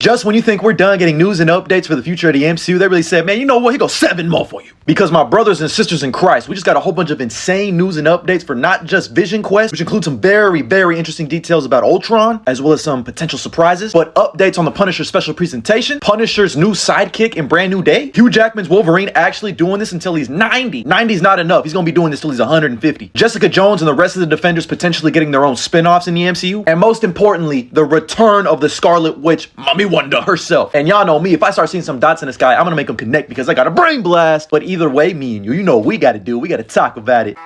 Just when you think we're done getting news and updates for the future of the MCU, they really said, man, you know what? Here goes 7 more for you. Because my brothers and sisters in Christ, we just got a whole bunch of insane news and updates for not just Vision Quest, which includes some very, very interesting details about Ultron, as well as some potential surprises, but updates on the Punisher special presentation, Punisher's new sidekick in Brand New Day, Hugh Jackman's Wolverine actually doing this until he's 90. 90's not enough. He's gonna be doing this till he's 150. Jessica Jones and the rest of the Defenders potentially getting their own spin-offs in the MCU, and most importantly, the return of the Scarlet Witch, Mommy Wonder herself. And y'all know me, if I start seeing some dots in the sky, I'm gonna make them connect because I got a brain blast. But either way, me and you know what we gotta do. We gotta talk about it.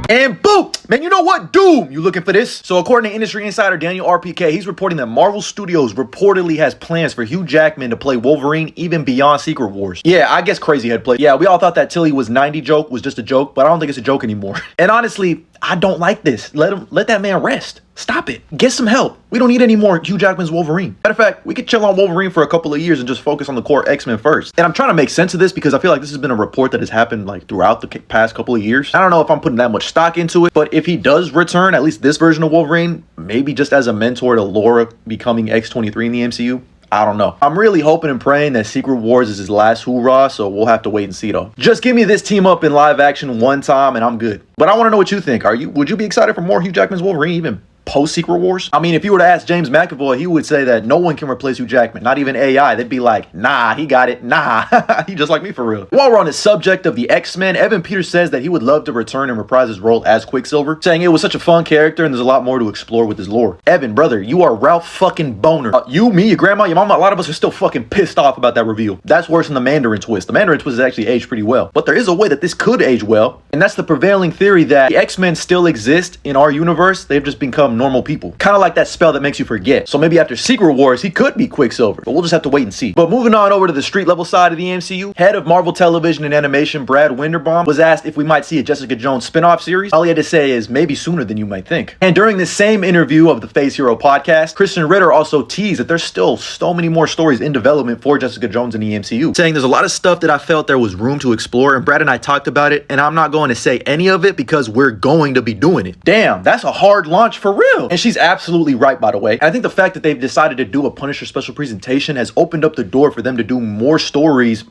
And boom! Man, you know what? Doom! You looking for this? So according to industry insider Daniel RPK, he's reporting that Marvel Studios reportedly has plans for Hugh Jackman to play Wolverine even beyond Secret Wars. Yeah, I guess Crazy Head played. Yeah, we all thought that till he was 90 joke was just a joke, but I don't think it's a joke anymore. And honestly, I don't like this. Let that man rest. Stop it. Get some help. We don't need any more Hugh Jackman's Wolverine. Matter of fact, we could chill on Wolverine for a couple of years and just focus on the core X-Men first. And I'm trying to make sense of this because I feel like this has been a report that has happened like throughout the past couple of years. I don't know if I'm putting that much stock into it, but if he does return, at least this version of Wolverine, maybe just as a mentor to Laura becoming X-23 in the MCU, I don't know. I'm really hoping and praying that Secret Wars is his last hoorah, so we'll have to wait and see though. Just give me this team up in live action one time and I'm good. But I want to know what you think. Would you be excited for more Hugh Jackman's Wolverine even post-Secret Wars? I mean, if you were to ask James McAvoy, he would say that no one can replace Hugh Jackman, not even AI. They'd be like, nah, he got it. Nah, he just like me for real. While we're on the subject of the X-Men, Evan Peters says that he would love to return and reprise his role as Quicksilver, saying it was such a fun character and there's a lot more to explore with his lore. Evan, brother, you are Ralph fucking Boner. You, me, your grandma, your mama, a lot of us are still fucking pissed off about that reveal. That's worse than the Mandarin twist. The Mandarin twist has actually aged pretty well, but there is a way that this could age well, and that's the prevailing theory that the X-Men still exist in our universe. They've just become normal people. Kind of like that spell that makes you forget. So maybe after Secret Wars, he could be Quicksilver, but we'll just have to wait and see. But moving on over to the street level side of the MCU, head of Marvel Television and Animation, Brad Winderbaum, was asked if we might see a Jessica Jones spin-off series. All he had to say is maybe sooner than you might think. And during the same interview of the Phase Hero podcast, Christian Ritter also teased that there's still so many more stories in development for Jessica Jones in the MCU, saying there's a lot of stuff that I felt there was room to explore, and Brad and I talked about it, and I'm not going to say any of it because we're going to be doing it. Damn, that's a hard launch for real. And she's absolutely right, by the way. And I think the fact that they've decided to do a Punisher special presentation has opened up the door for them to do more stories,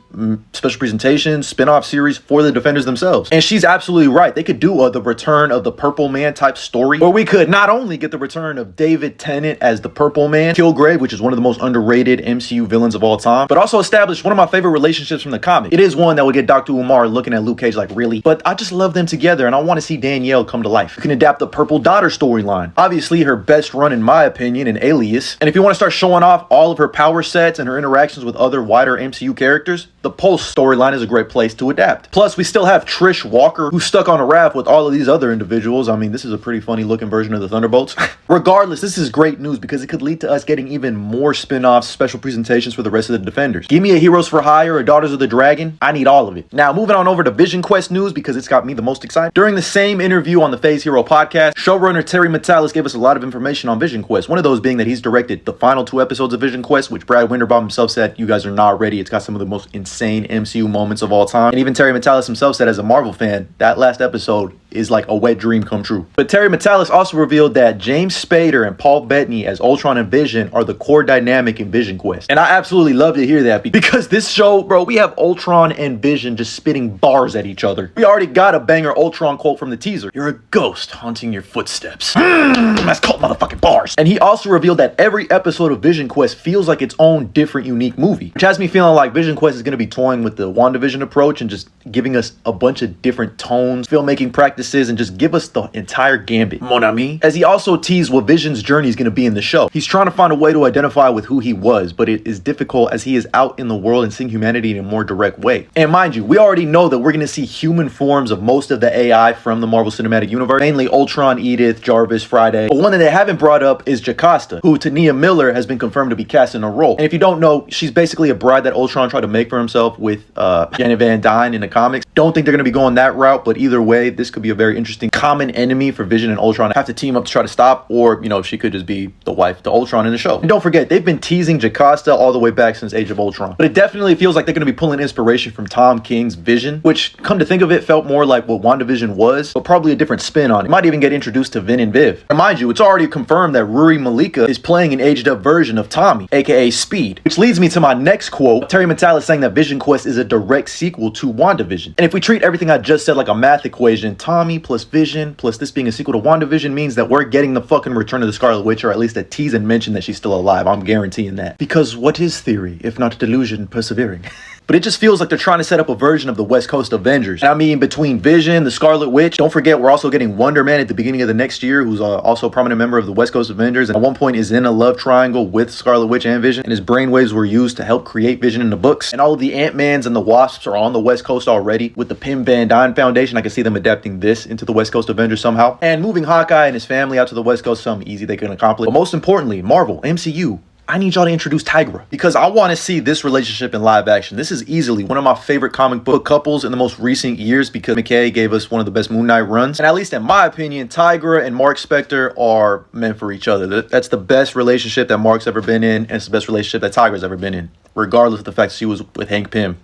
special presentations, spin-off series for the Defenders themselves. And she's absolutely right. They could do the return of the Purple Man type story, where we could not only get the return of David Tennant as the Purple Man, Kilgrave, which is one of the most underrated MCU villains of all time, but also establish one of my favorite relationships from the comic. It is one that would get Dr. Umar looking at Luke Cage like, really? But I just love them together, and I want to see Danielle come to life. You can adapt the Purple Daughter storyline. Obviously, her best run, in my opinion, in Alias. And if you want to start showing off all of her power sets and her interactions with other wider MCU characters, the Pulse storyline is a great place to adapt. Plus, we still have Trish Walker, who's stuck on a raft with all of these other individuals. I mean, this is a pretty funny looking version of the Thunderbolts. Regardless, this is great news because it could lead to us getting even more spin-offs, special presentations for the rest of the Defenders. Give me a Heroes for Hire or Daughters of the Dragon. I need all of it. Now, moving on over to Vision Quest news because it's got me the most excited. During the same interview on the Phase Hero podcast, showrunner Terry Matalas gave us a lot of information on Vision Quest. One of those being that he's directed the final 2 episodes of Vision Quest, which Brad Winderbaum himself said, you guys are not ready. It's got some of the most insane MCU moments of all time. And even Terry Matalas himself said, as a Marvel fan, that last episode is like a wet dream come true. But Terry Matalas also revealed that James Spader and Paul Bettany as Ultron and Vision are the core dynamic in Vision Quest. And I absolutely love to hear that because this show, bro, we have Ultron and Vision just spitting bars at each other. We already got a banger Ultron quote from the teaser. You're a ghost haunting your footsteps. That's called motherfucking bars. And he also revealed that every episode of Vision Quest feels like its own different, unique movie, which has me feeling like Vision Quest is going to be toying with the WandaVision approach and just giving us a bunch of different tones, filmmaking practices, and just give us the entire gambit, mon ami. As he also teased what Vision's journey is going to be in the show. He's trying to find a way to identify with who he was, but it is difficult as he is out in the world and seeing humanity in a more direct way. And mind you, we already know that we're going to see human forms of most of the AI from the Marvel Cinematic Universe, mainly Ultron, Edith, Jarvis, Friday. But one that they haven't brought up is Jocasta, who Tania Miller has been confirmed to be cast in a role. And if you don't know, she's basically a bride that Ultron tried to make for himself with Janet Van Dyne in the comics. Don't think they're going to be going that route, but either way, this could be a very interesting common enemy for Vision and Ultron to have to team up to try to stop, or, you know, she could just be the wife to Ultron in the show. And don't forget, they've been teasing Jocasta all the way back since Age of Ultron. But it definitely feels like they're going to be pulling inspiration from Tom King's Vision, which, come to think of it, felt more like what WandaVision was, but probably a different spin on it. Might even get introduced to Vin and Viv. There And mind you, it's already confirmed that Ruri Malika is playing an aged up version of Tommy, aka Speed. Which leads me to my next quote. Terry Metalis saying that Vision Quest is a direct sequel to WandaVision. And if we treat everything I just said like a math equation, Tommy plus Vision plus this being a sequel to WandaVision means that we're getting the fucking Return of the Scarlet Witch, or at least a tease and mention that she's still alive. I'm guaranteeing that. Because what is theory, if not delusion persevering? But it just feels like they're trying to set up a version of the West Coast Avengers. And I mean, between Vision, the Scarlet Witch, don't forget we're also getting Wonder Man at the beginning of the next year, who's also a prominent member of the West Coast Avengers, and at one point is in a love triangle with Scarlet Witch and Vision, and his brainwaves were used to help create Vision in the books. And all of the Ant-Mans and the Wasps are on the West Coast already with the Pim Van Dyne Foundation. I can see them adapting this into the West Coast Avengers somehow. And moving Hawkeye and his family out to the West Coast, something easy they can accomplish. But most importantly, Marvel, MCU, I need y'all to introduce Tigra, because I want to see this relationship in live action. This is easily one of my favorite comic book couples in the most recent years, because McKay gave us one of the best Moon Knight runs. And at least in my opinion, Tigra and Mark Spector are meant for each other. That's the best relationship that Mark's ever been in, and it's the best relationship that Tigra's ever been in, regardless of the fact that she was with Hank Pym.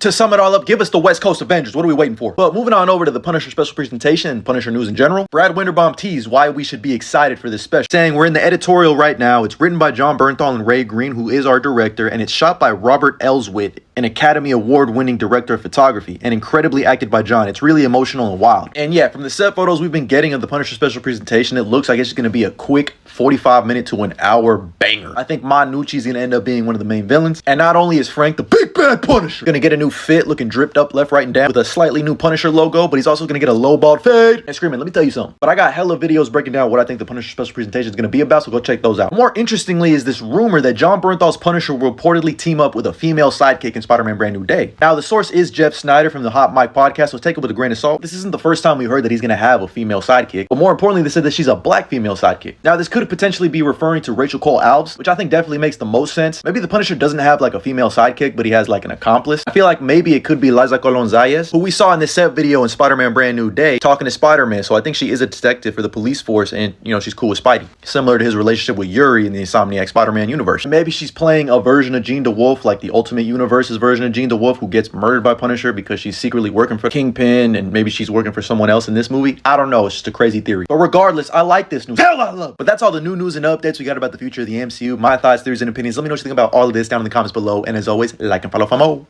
To sum it all up, give us the West Coast Avengers. What are we waiting for? But moving on over to the Punisher special presentation and Punisher news in general, Brad Winderbaum teased why we should be excited for this special, saying we're in the editorial right now. It's written by John Bernthal and Ray Green, who is our director, and it's shot by Robert Elswit, an Academy Award-winning director of photography, and incredibly acted by John. It's really emotional and wild. And yeah, from the set photos we've been getting of the Punisher special presentation, it looks like it's just going to be a quick 45-minute to an hour banger. I think Manucci's going to end up being one of the main villains. And not only is Frank the big bad Punisher going to get a new fit, looking dripped up left, right, and down with a slightly new Punisher logo, but he's also going to get a low bald fade. And screaming, let me tell you something. But I got hella videos breaking down what I think the Punisher special presentation is going to be about, so go check those out. More interestingly is this rumor that John Bernthal's Punisher will reportedly team up with a female sidekick in Spider-Man Brand New Day. Now, the source is Jeff Snyder from the Hot Mic podcast, so take it with a grain of salt. This isn't the first time we heard that he's going to have a female sidekick, but more importantly, they said that she's a black female sidekick. Now, this could potentially be referring to Rachel Cole Alves, which I think definitely makes the most sense. Maybe the Punisher doesn't have like a female sidekick, but he has like an accomplice. I feel like maybe it could be Liza Colon Zayas, who we saw in this set video in Spider-Man Brand New Day talking to Spider-Man, so I think she is a detective for the police force, and you know, she's cool with Spidey, similar to his relationship with Yuri in the Insomniac Spider-Man universe. And maybe she's playing a version of Jean DeWolf, like the Ultimate Universe's version of Jean DeWolf, who gets murdered by Punisher because she's secretly working for Kingpin, and maybe she's working for someone else in this movie. I don't know, it's just a crazy theory. But regardless, I like this news. Hell, I love it. But that's all the new news and updates we got about the future of the MCU. My thoughts, theories, and opinions. Let me know what you think about all of this down in the comments below. And as always, like and follow for more.